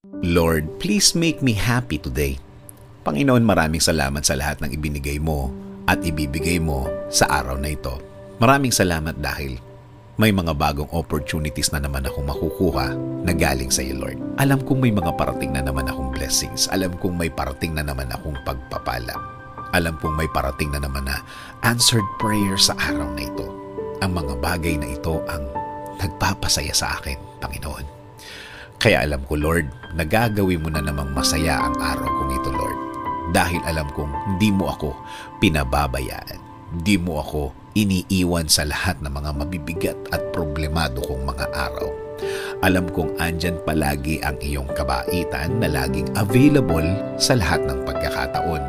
Lord, please make me happy today. Panginoon, maraming salamat sa lahat ng ibinigay mo at ibibigay mo sa araw na ito. Maraming salamat dahil may mga bagong opportunities na naman akong makukuha na galing sa iyo, Lord. Alam kong may mga parating na naman akong blessings. Alam kong may parating na naman akong pagpapala. Alam kong may parating na naman na answered prayer sa araw na ito. Ang mga bagay na ito ang nagpapasaya sa akin, Panginoon. Kaya alam ko, Lord, na gagawin mo na namang masaya ang araw kong ito, Lord. Dahil alam kong hindi mo ako pinababayaan. Hindi mo ako iniiwan sa lahat ng mga mabibigat at problemado kong mga araw. Alam kong andyan palagi ang iyong kabaitan na laging available sa lahat ng pagkakataon.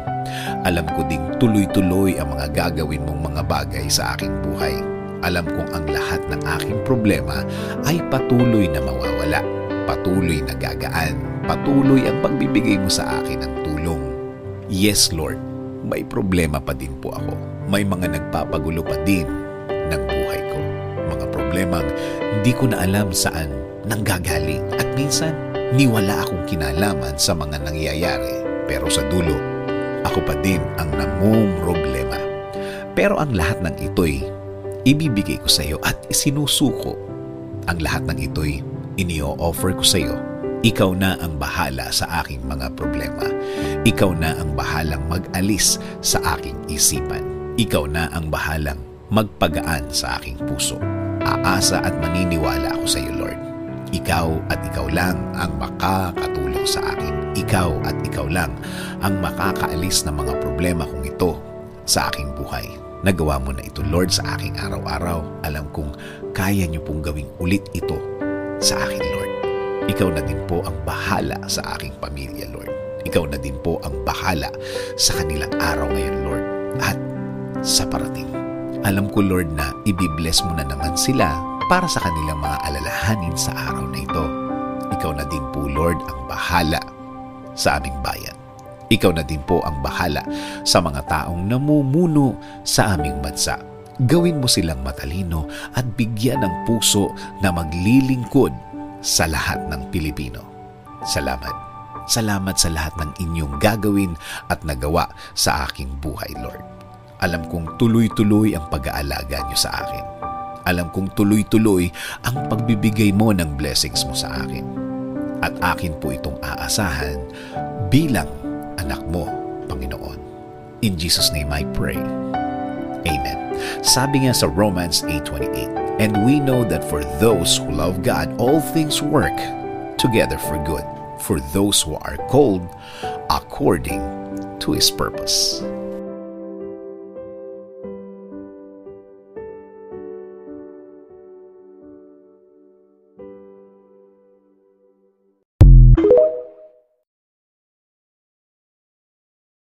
Alam ko ding tuloy-tuloy ang mga gagawin mong mga bagay sa aking buhay. Alam kong ang lahat ng aking problema ay patuloy na mawawala. Patuloy na gagaan. Patuloy ang pagbibigay mo sa akin ng tulong. Yes, Lord, may problema pa din po ako. May mga nagpapagulo pa din ng buhay ko. Mga problemang hindi ko na alam saan nanggagaling. At minsan, niwala akong kinalaman sa mga nangyayari. Pero sa dulo, ako pa din ang namumroblema. Pero ang lahat ng ito'y ibibigay ko sa iyo at isinusuko. Ang lahat ng ito'y inio-offer ko sa iyo. Ikaw na ang bahala sa aking mga problema. Ikaw na ang bahalang mag-alis sa aking isipan. Ikaw na ang bahalang magpagaan sa aking puso. Aasa at maniniwala ako sa iyo, Lord. Ikaw at ikaw lang ang makakatulong sa akin. Ikaw at ikaw lang ang makakaalis ng mga problema kong ito sa aking buhay. Nagawa mo na ito, Lord, sa aking araw-araw. Alam kong kaya niyo pong gawing ulit ito sa akin, Lord. Ikaw na din po ang bahala sa aking pamilya, Lord. Ikaw na din po ang bahala sa kanilang araw ngayon, Lord. At sa parating. Alam ko, Lord, na ibibless mo na naman sila para sa kanilang mga alalahanin sa araw na ito. Ikaw na din po, Lord, ang bahala sa aming bayan. Ikaw na din po ang bahala sa mga taong namumuno sa aming bansa. Gawin mo silang matalino at bigyan ng puso na maglilingkod sa lahat ng Pilipino. Salamat. Salamat sa lahat ng inyong gagawin at nagawa sa aking buhay, Lord. Alam kong tuloy-tuloy ang pag-aalaga niyo sa akin. Alam kong tuloy-tuloy ang pagbibigay mo ng blessings mo sa akin. At akin po itong aasahan bilang anak mo, Panginoon. In Jesus' name I pray. Amen. Sabi nga sa Romans 8:28, and we know that for those who love God, all things work together for good, for those who are called according to His purpose.